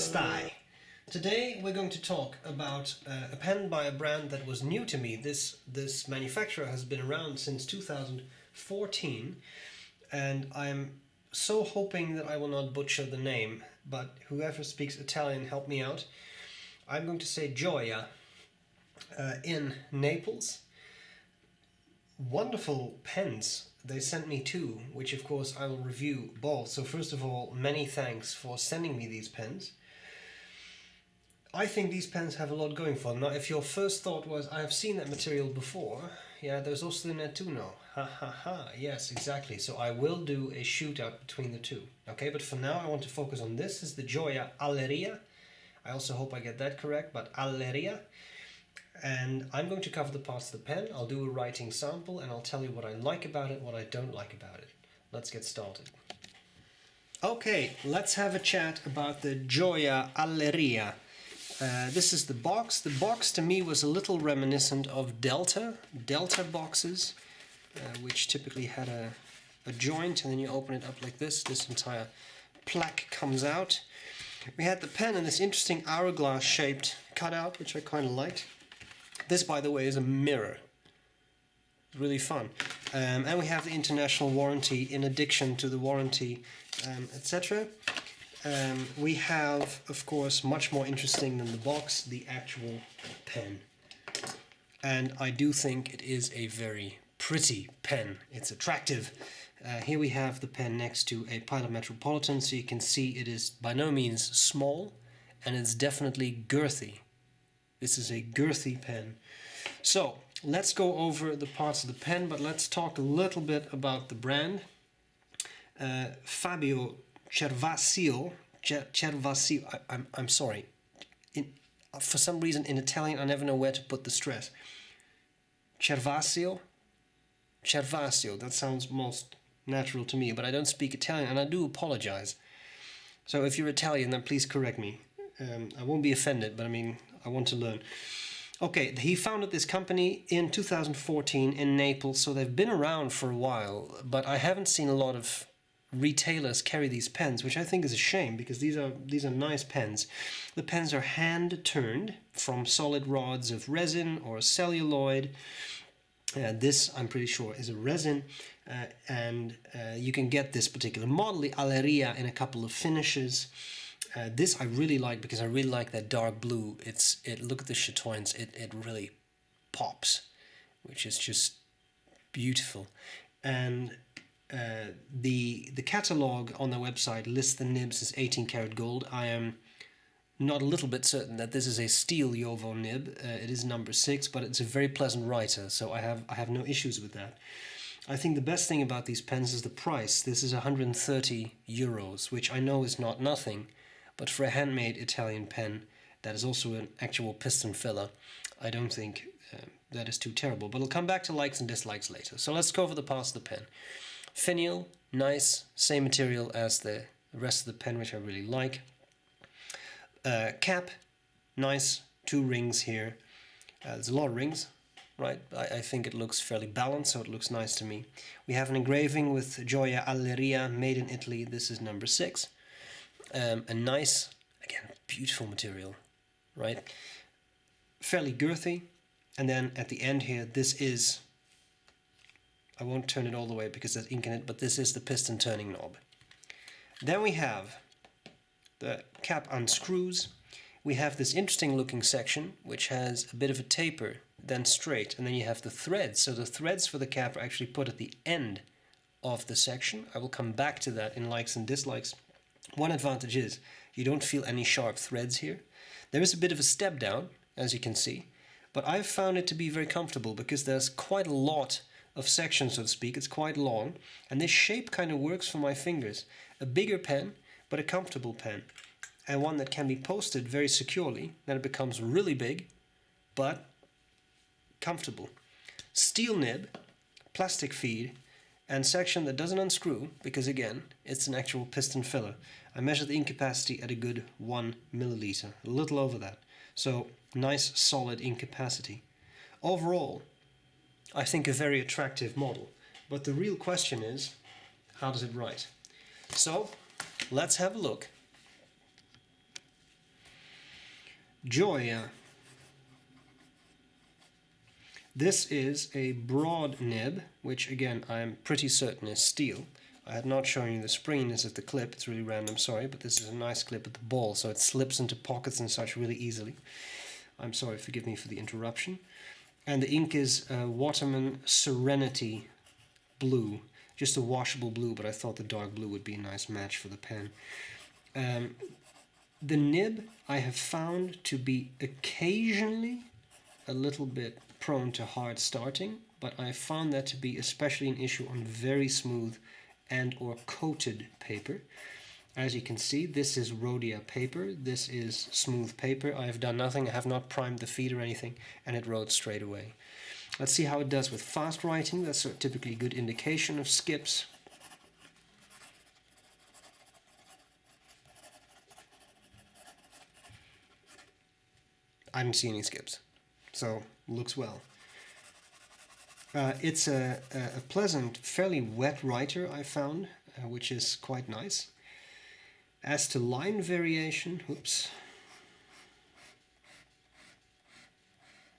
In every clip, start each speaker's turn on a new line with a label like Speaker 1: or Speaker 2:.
Speaker 1: stai? Today we're going to talk about a pen by a brand that was new to me. This manufacturer has been around since 2014 and I'm so hoping that I will not butcher the name, but whoever speaks Italian help me out. I'm going to say Gioia in Naples. Wonderful pens. They sent me two, which of course I will review both. So first of all, many thanks for sending me these pens. I think these pens have a lot going for them. Now, if your first thought was, I have seen that material before, yeah, there's also the Nettuno. Ha ha ha, yes, exactly. So I will do a shootout between the two. Okay, but for now I want to focus on this. This is the Gioia Alleria. I also hope I get that correct, but Alleria. And I'm going to cover the parts of the pen. I'll do a writing sample and I'll tell you what I like about it, what I don't like about it. Let's get started. Okay, let's have a chat about the Gioia Alleria. This is the box. The box to me was a little reminiscent of Delta boxes, which typically had a joint and then you open it up like this. This entire plaque comes out. We had the pen in this interesting hourglass shaped cutout, which I kind of liked. This, by the way, is a mirror. Really fun. And we have the international warranty in addition to the warranty, etc. We have, of course, much more interesting than the box, the actual pen. And I do think it is a very pretty pen. It's attractive. Here we have the pen next to a Pilot Metropolitan, so you can see it is by no means small, and it's definitely girthy. This is a girthy pen. So, let's go over the parts of the pen, but let's talk a little bit about the brand. Fabio Cervasio, I'm sorry. For some reason in Italian I never know where to put the stress. Cervasio, that sounds most natural to me, but I don't speak Italian and I do apologize. So if you're Italian, then please correct me. I won't be offended, but I mean, I want to learn. Okay, he founded this company in 2014 in Naples, so they've been around for a while, but I haven't seen a lot of retailers carry these pens, which I think is a shame because these are nice pens. The pens are hand turned from solid rods of resin or celluloid. This, I'm pretty sure, is a resin, and you can get this particular model, the Alleria, in a couple of finishes. This I really like because I really like that dark blue. Look at the chatoyance, it really pops, which is just beautiful. And the catalog on their website lists the nibs as 18 karat gold. I am not a little bit certain that this is a steel Jowo nib. It is number 6, but it's a very pleasant writer, so I have no issues with that. I think the best thing about these pens is the price. This is 130 euros, which I know is not nothing, but for a handmade Italian pen that is also an actual piston filler, I don't think that is too terrible. But I'll come back to likes and dislikes later. So let's go over the parts of the pen. Finial, nice, same material as the rest of the pen, which I really like. Cap, nice, 2 rings here. There's a lot of rings, right? I think it looks fairly balanced, so it looks nice to me. We have an engraving with Gioia Alleria, made in Italy. This is number 6. A nice, again, beautiful material, right? Fairly girthy. And then at the end here, this is, I won't turn it all the way because there's ink in it, but this is the piston turning knob. Then we have the cap unscrews. We have this interesting looking section which has a bit of a taper, then straight, and then you have the threads. So the threads for the cap are actually put at the end of the section. I will come back to that in likes and dislikes. One advantage is you don't feel any sharp threads here. There is a bit of a step down, as you can see, but I've found it to be very comfortable because there's quite a lot of sections, so to speak. It's quite long, and this shape kind of works for my fingers. A bigger pen, but a comfortable pen, and one that can be posted very securely. Then it becomes really big, but comfortable. Steel nib, plastic feed, and section that doesn't unscrew, because again, it's an actual piston filler. I measured the ink capacity at a good 1 milliliter, a little over that. So, nice solid ink capacity. Overall, I think a very attractive model. But the real question is, how does it write? So, let's have a look Gioia. This is a broad nib, which again I'm pretty certain is steel. I had not shown you the spring. This is the clip. It's really random, sorry, but this is a nice clip at the ball, so it slips into pockets and such really easily. I'm sorry, forgive me for the interruption. And the ink is Waterman Serenity Blue, just a washable blue, but I thought the dark blue would be a nice match for the pen. The nib I have found to be occasionally a little bit prone to hard starting, but I found that to be especially an issue on very smooth and or coated paper. As you can see, this is Rhodia paper, this is smooth paper. I have done nothing, I have not primed the feed or anything, and it wrote straight away. Let's see how it does with fast writing. That's a typically good indication of skips. I don't see any skips, so looks well. It's a pleasant, fairly wet writer, I found, which is quite nice. As to line variation, oops,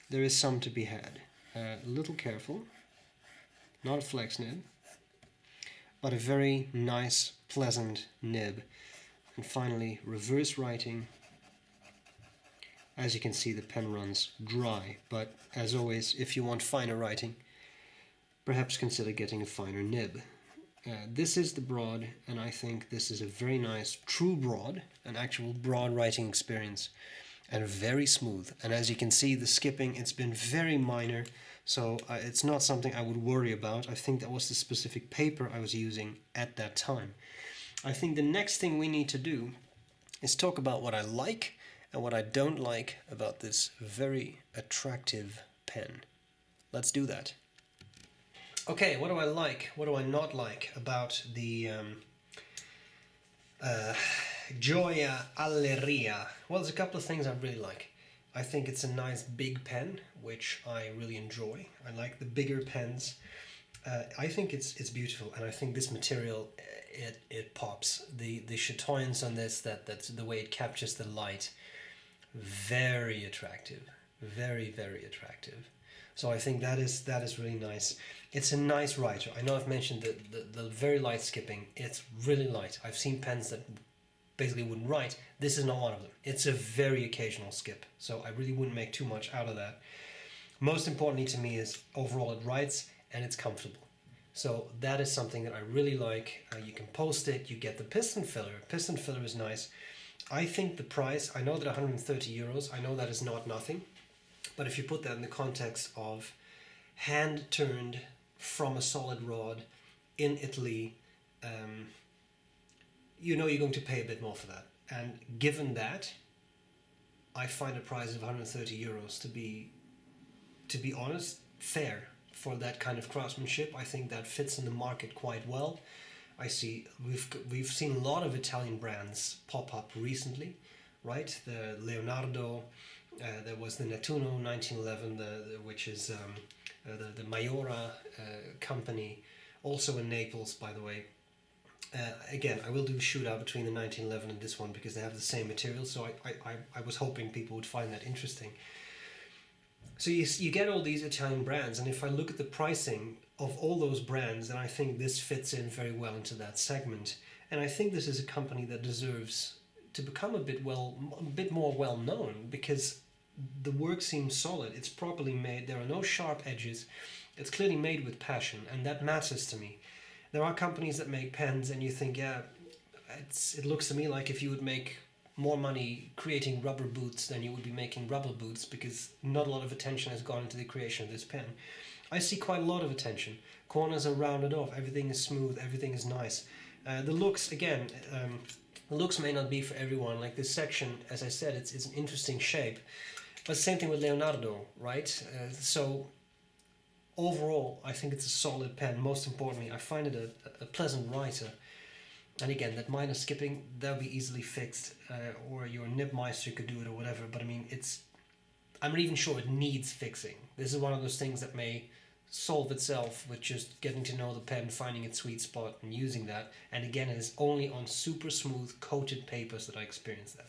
Speaker 1: there is some to be had. A little careful, not a flex nib, but a very nice, pleasant nib. And finally, reverse writing. As you can see, the pen runs dry, but as always, if you want finer writing, perhaps consider getting a finer nib. This is the broad, and I think this is a very nice true broad, an actual broad writing experience, and very smooth. And as you can see, the skipping, it's been very minor, so it's not something I would worry about. I think that was the specific paper I was using at that time. I think the next thing we need to do is talk about what I like and what I don't like about this very attractive pen. Let's do that. Okay, what do I like? What do I not like about the Gioia Alleria? Well, there's a couple of things I really like. I think it's a nice big pen, which I really enjoy. I like the bigger pens. I think it's beautiful, and I think this material, it pops. The chatoyance on this, that's the way it captures the light, very attractive, very, very attractive. So I think that is really nice. It's a nice writer. I know I've mentioned the very light skipping. It's really light. I've seen pens that basically wouldn't write. This is not one of them. It's a very occasional skip, so I really wouldn't make too much out of that. Most importantly to me is overall it writes and it's comfortable. So that is something that I really like. You can post it, you get the piston filler. Piston filler is nice. I think the price, I know that 130 euros, I know that is not nothing. But if you put that in the context of hand-turned from a solid rod in Italy, you know you're going to pay a bit more for that. And given that, I find a price of 130 euros to be honest, fair for that kind of craftsmanship. I think that fits in the market quite well. I see we've seen a lot of Italian brands pop up recently, right? The Leonardo. There was the Nettuno 1911, which is the Maiora company, also in Naples, by the way. Again, I will do a shootout between the 1911 and this one because they have the same material, so I was hoping people would find that interesting. So you get all these Italian brands, and if I look at the pricing of all those brands, then I think this fits in very well into that segment. And I think this is a company that deserves to become a bit more well known, because the work seems solid. It's properly made. There are no sharp edges. It's clearly made with passion, and that matters to me. There are companies that make pens, and you think, yeah, it looks to me like if you would make more money creating rubber boots than you would be making rubber boots, because not a lot of attention has gone into the creation of this pen. I see quite a lot of attention. Corners are rounded off. Everything is smooth. Everything is nice. The looks, again. The looks may not be for everyone. Like this section, as I said, it's an interesting shape. But same thing with Leonardo, right? So overall, I think it's a solid pen. Most importantly, I find it a pleasant writer. And again, that minor skipping, that'll be easily fixed. Or your nib meister could do it or whatever. But I mean, I'm not even sure it needs fixing. This is one of those things that may solve itself with just getting to know the pen, finding its sweet spot and using that. And again, it is only on super smooth coated papers that I experience that.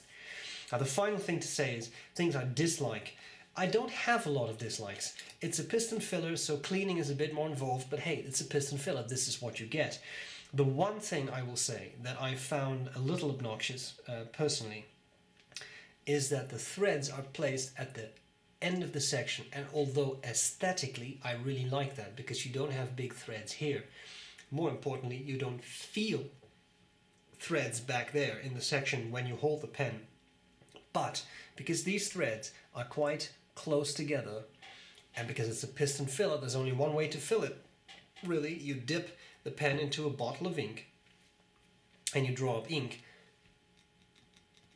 Speaker 1: Now the final thing to say is things I dislike. I don't have a lot of dislikes. It's a piston filler, so cleaning is a bit more involved, but hey, it's a piston filler, this is what you get. The one thing I will say that I found a little obnoxious, personally, is that the threads are placed at the end of the section, and although aesthetically I really like that because you don't have big threads here, more importantly you don't feel threads back there in the section when you hold the pen. But because these threads are quite close together, and because it's a piston filler, there's only one way to fill it. Really, you dip the pen into a bottle of ink and you draw up ink.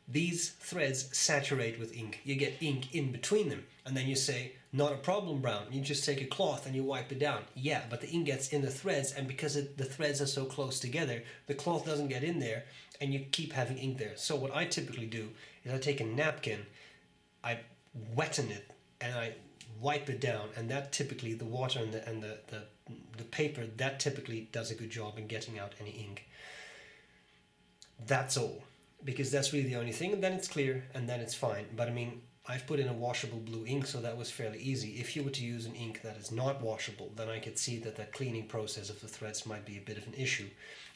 Speaker 1: These threads saturate with ink. You get ink in between them, and then you say, not a problem, Brown. You just take a cloth and you wipe it down. Yeah, but the ink gets in the threads, and because the threads are so close together, the cloth doesn't get in there, and you keep having ink there. So what I typically do is I take a napkin, I wetten it, and I wipe it down, and that typically, the water and the paper, that typically does a good job in getting out any ink. That's all. Because that's really the only thing, and then it's clear, and then it's fine. But I mean, I've put in a washable blue ink, so that was fairly easy. If you were to use an ink that is not washable, then I could see that that cleaning process of the threads might be a bit of an issue.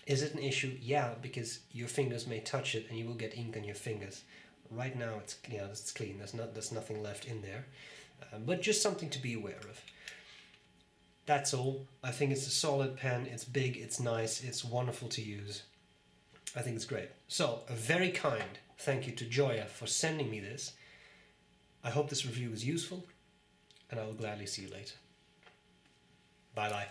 Speaker 1: Is it an issue? Yeah, because your fingers may touch it and you will get ink on your fingers. Right now it's, yeah, it's clean, there's nothing left in there. But just something to be aware of. That's all. I think it's a solid pen, it's big, it's nice, it's wonderful to use. I think it's great. So, a very kind thank you to Gioia for sending me this. I hope this review was useful, and I will gladly see you later. Bye bye.